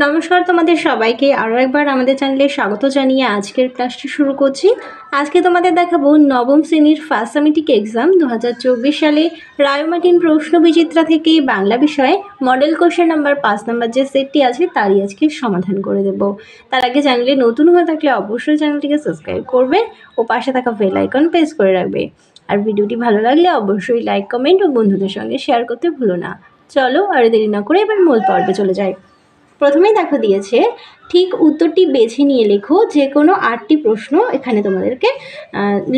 নমস্কার তোমাদের সবাইকে আরও একবার আমাদের চ্যানেলে স্বাগত জানিয়ে আজকের ক্লাসটি শুরু করছি। আজকে তোমাদের দেখাবো নবম শ্রেণীর ফার্স্ট সামেটিক এক্সাম 2024 সালে রায়মার্টিন প্রশ্ন বিচিত্রা থেকে বাংলা বিষয়ে মডেল কোশ্চেন নাম্বার 5 নাম্বার যে সেটটি আছে তারই আজকে সমাধান করে দেব। তার আগে চ্যানেলে নতুন হয়ে থাকলে অবশ্যই চ্যানেলটিকে সাবস্ক্রাইব করবে ও পাশে থাকা বেল আইকন প্রেস করে রাখবে। আর ভিডিওটি ভালো লাগলে অবশ্যই লাইক, কমেন্ট ও বন্ধুদের সঙ্গে শেয়ার করতে ভুলো না। চলো আর দেরি না করে এবার মূল পর্বে চলে যাই। প্রথমেই দেখো দিয়েছে ঠিক উত্তরটি বেছে নিয়ে লেখো। যে কোনো 8টি প্রশ্ন এখানে তোমাদেরকে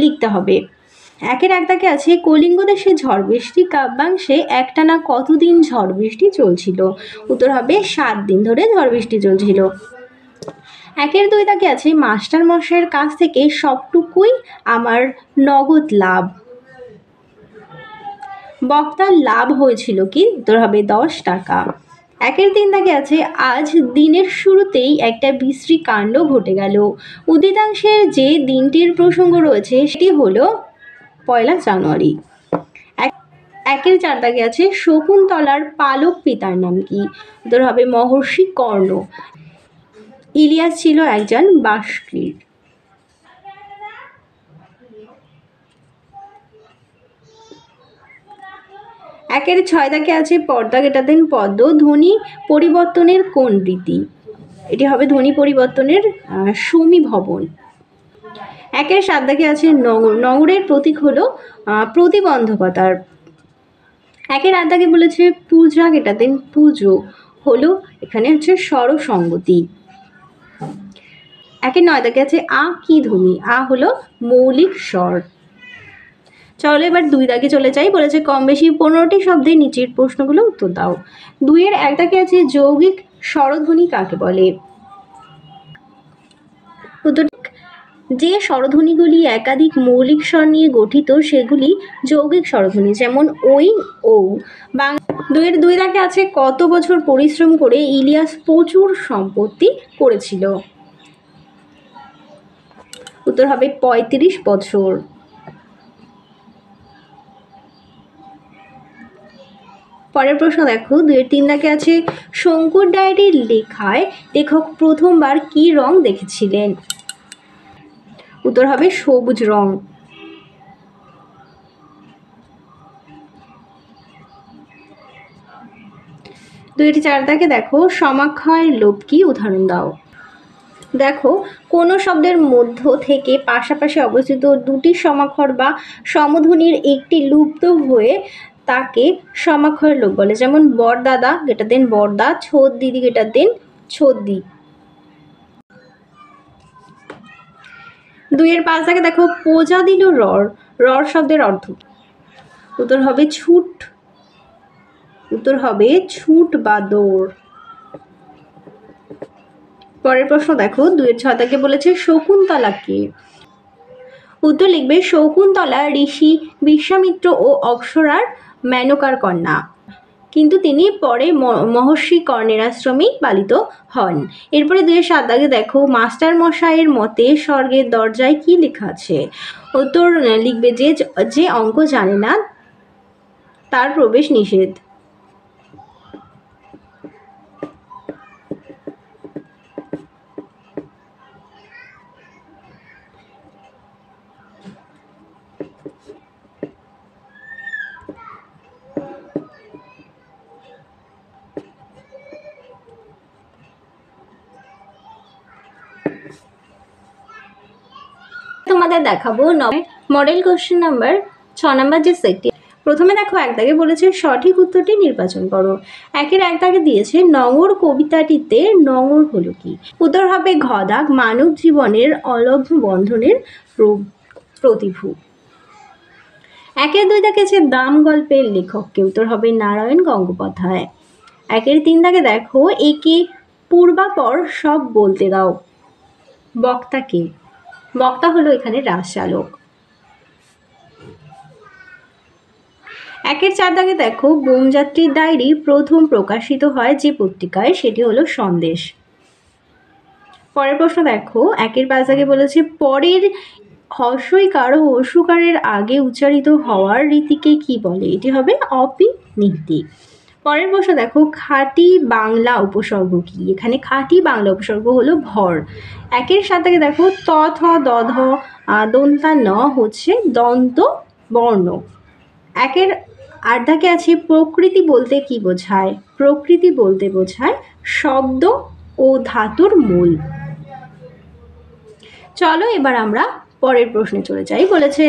লিখতে হবে। একের এক দাগে আছে কলিঙ্গ দেশে ঝড় বৃষ্টি কাব্যাংশে একটানা কতদিন ঝড় বৃষ্টি চলছিল। উত্তর হবে 7 দিন ধরে ঝড় বৃষ্টি চলছিল। একের 2 দাগে আছে মাস্টার মশাইয়ের কাছ থেকে সবটুকুই আমার নগদ লাভ। বক্তার লাভ হয়েছিল কি? উত্তর হবে 10 টাকা। একের 3 দাগে আছে আজ দিনের শুরুতেই একটা বিশ্রী কাণ্ড ঘটে গেল। উদিতাংশের যে দিনটির প্রসঙ্গ রয়েছে সেটি হলো 1 জানুয়ারি। একের 4 দাগে আছে শকুন্তলার পালক পিতার নাম কি? উত্তর হবে মহর্ষি কর্ণ। ইলিয়াস ছিল একজন বাষ্কীর। একের 6 দাগে আছে পর্দা কেটাতেন পদ্ম ধ্বনি পরিবর্তনের কোন রীতি? এটি হবে ধ্বনি পরিবর্তনের সমীভবন। একের 7 দাগে আছে নগর। নগরের প্রতীক হলো প্রতিবন্ধকতার। একের 8 দাগে বলেছে পূজা কেটাতেন পুজো হলো এখানে হচ্ছে স্বরসঙ্গতি। একের 9 দাগে আছে আ কি ধ্বনি? আ হলো মৌলিক স্বর। চলো এবার 2 দাগে চলে যাই। বলেছে কম বেশি 15টি শব্দের নিচের প্রশ্নগুলো উত্তর দাও। 2-এর 1 দাগে আছে যৌগিক স্বরধ্বনি কাকে বলে? উত্তর যে স্বরধ্বনিগুলি একাধিক মৌলিক স্বর নিয়ে গঠিত সেগুলি যৌগিক স্বরধ্বনি, যেমন ওই, ও। 2-এর 2 দাগে আছে কত বছর পরিশ্রম করে ইলিয়াস প্রচুর সম্পত্তি করেছিল? উত্তর হবে 35 বছর। পরের প্রশ্ন দেখো 2-এর 3 দাগে আছে শঙ্কুর ডায়েরির লেখায় লেখক প্রথমবার কি রং দেখেছিলেন? উত্তর হবে সবুজ রং। 2-এর 4 দাগে দেখো সমাক্ষয় লোপ কি? উদাহরণ দাও। দেখো কোনো শব্দের মধ্য থেকে পাশাপাশি অবস্থিত 2টি সমাক্ষর বা সমধ্বনির একটি লুপ্ত হয়ে তাকে সমাক্ষর লোপ বলে, যেমন বরদাদা কেটাতেন বরদা, ছোট দিদি কেটাতেন ছোদ্দি। 2-এর 5 দাগে দেখো পোজা দিল রর। রর শব্দের অর্থ। উত্তর হবে ছুট। উত্তর হবে ছুট বা দৌড়। পরের প্রশ্ন দেখো 2-এর 6 দাগে বলেছে শকুন্তলা কে? উত্তর লিখবে শকুন্তলা ঋষি বিশ্বামিত্র ও অপ্সরার মেনকার কন্যা, কিন্তু তিনি পরে মহর্ষি কর্ণের আশ্রমেই পালিত হন। এরপরে 2-এর 7 দাগে দেখো মাস্টার মশাইয়ের মতে স্বর্গের দরজায় কি লেখা আছে? উত্তর লিখবে যে অঙ্ক জানে না তার প্রবেশ নিষেধ। তোমাদের দেখাবো মডেল কোশ্চেন নাম্বার 6 নাম্বার যে সেটটি। প্রথমে দেখো 1 দাগে বলেছে সঠিক উত্তরটি নির্বাচন করো। 1-এর 1 দাগে দিয়েছে নগর কবিতাটিতে নগর হলো কি? উত্তর হবে ঘ দাগ মানব জীবনের অলভ্য বন্ধনের প্রতিভূ। 1-এর 2 দাগে আছে দাম গল্পের লেখককে? উত্তর হবে নারায়ণ গঙ্গোপাধ্যায়। 1-এর 3 দাগে দেখো একে পূর্বাপর সব বলতে দাও। বক্তাকে? বক্তা হলো এখানে রাজচালক। 1-এর 4 দাগে দেখো বোমযাত্রীর ডায়েরি প্রথম প্রকাশিত হয় যে পত্রিকায়, সেটি হলো সন্দেশ। পরের প্রশ্ন দেখো 1-এর 5 দাগে বলেছে পরের হর্ষইকার ও হর্ষকারের আগে উচ্চারিত হওয়ার রীতিকে কি বলে? এটি হবে অপিনিহিতি। পরের প্রশ্ন দেখো, খাঁটি বাংলা উপসর্গ কি? এখানে খাঁটি বাংলা উপসর্গ হলো ভর। একের সাথে দেখো ত থ দ ধ দন্তা ন হচ্ছে দন্ত বর্ণ। একের আর্ধাকে আছে প্রকৃতি বলতে কি বোঝায়? প্রকৃতি বলতে বোঝায় শব্দ ও ধাতুর মূল। চলো এবার আমরা পরের প্রশ্নে চলে যাই। বলেছে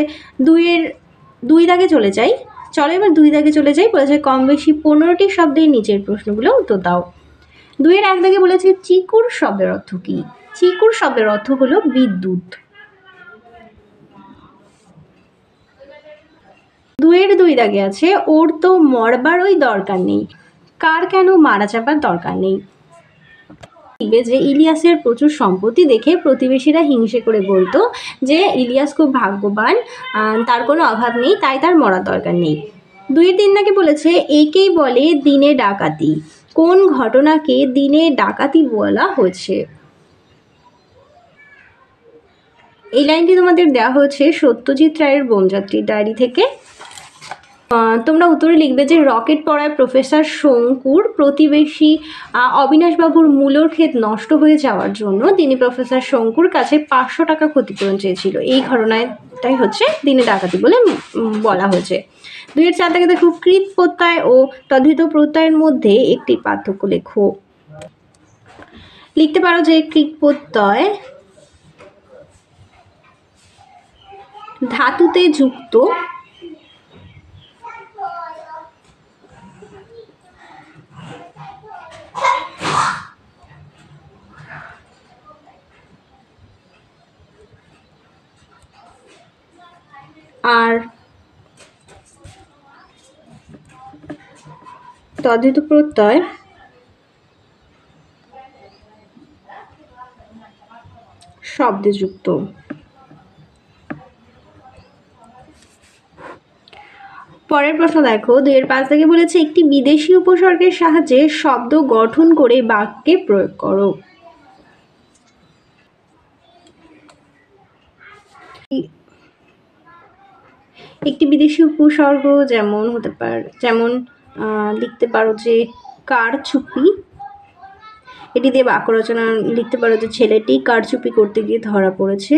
দুই দাগে চলে যাই। চলো এবার দুই দাগে চলে যাই। বলেছে কম বেশি 15টি শব্দের নিচের প্রশ্নগুলো উত্তর দাও। 2-এর 1 দাগে বলেছে চিকুর শব্দের অর্থ কি? চিকুর শব্দের অর্থ হলো বিদ্যুৎ। 2-এর 2 দাগে আছে ওর তো মরবারই দরকার নেই। কার কেন মারা যাবার দরকার নেই? যে ইলিয়াসের প্রচুর সম্পত্তি দেখে প্রতিবেশীরা হিংসে করে বলতো যে ইলিয়াস খুব ভাগ্যবান, তার কোনো অভাব নেই, তাই তার মরার দরকার নেই। 2-এর 3 দাগে বলেছে একেই বলে দিনে ডাকাতি। কোন ঘটনাকে দিনে ডাকাতি বলা হয়েছে? এই লাইনটি তোমাদের দেওয়া হয়েছে সত্যজিৎ রায়ের বনযাত্রীর ডায়েরি থেকে। তোমরা উত্তরে লিখবে যে রকেট পড়ায় প্রফেসর শঙ্কুর প্রতিবেশী অবিনাশবাবুর মূলর ক্ষেত নষ্ট হয়ে যাওয়ার জন্য তিনি প্রফেসর শঙ্কুর কাছে 500 টাকা ক্ষতিপূরণ চেয়েছিল। এই ঘটনাটাই হচ্ছে দিনে ডাকাতি বলে বলা হয়েছে। 2-এর 4 দাগে দেখো কৃত প্রত্যয় ও তদ্ধিত প্রত্যয়ের মধ্যে একটি পার্থক্য লেখো। লিখতে পারো যে কৃত প্রত্যয় ধাতুতে যুক্ত আর তদ্ধিত প্রত্যয় শব্দে যুক্ত। পরের প্রশ্ন দেখো 2-এর 5 থেকে বলেছে একটি বিদেশি উপসর্গের সাহায্যে শব্দ গঠন করে বাক্যে প্রয়োগ করো। একটি বিদেশি উপসর্গ যেমন হতে পারে, যেমন লিখতে পারো যে কারচুপি। এটি দিয়ে বাক্য রচনা লিখতে পারো যে ছেলেটি কারচুপি করতে গিয়ে ধরা পড়েছে।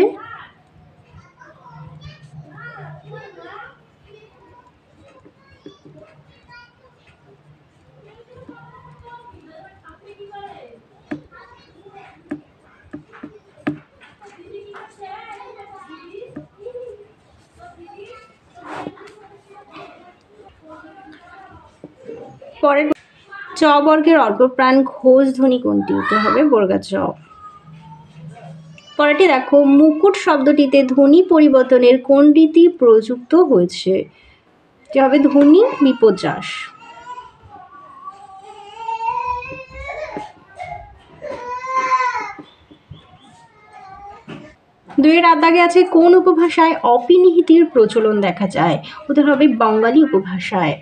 পরের চ বর্গের অল্পপ্রাণ ঘোষ ধ্বনি কোনটি? উত্তর হবে বর্গা চ। পরেরটি দেখো মুকুট শব্দটিতে ধ্বনি পরিবর্তনের কোন রীতি প্রযুক্ত হয়েছে? এটি হবে ধ্বনি বিপর্যাস। 2-এর 8 দাগে আছে কোন উপভাষায় অপিনিহিতির প্রচলন দেখা যায়? উত্তর হবে বঙ্গালী উপভাষায়।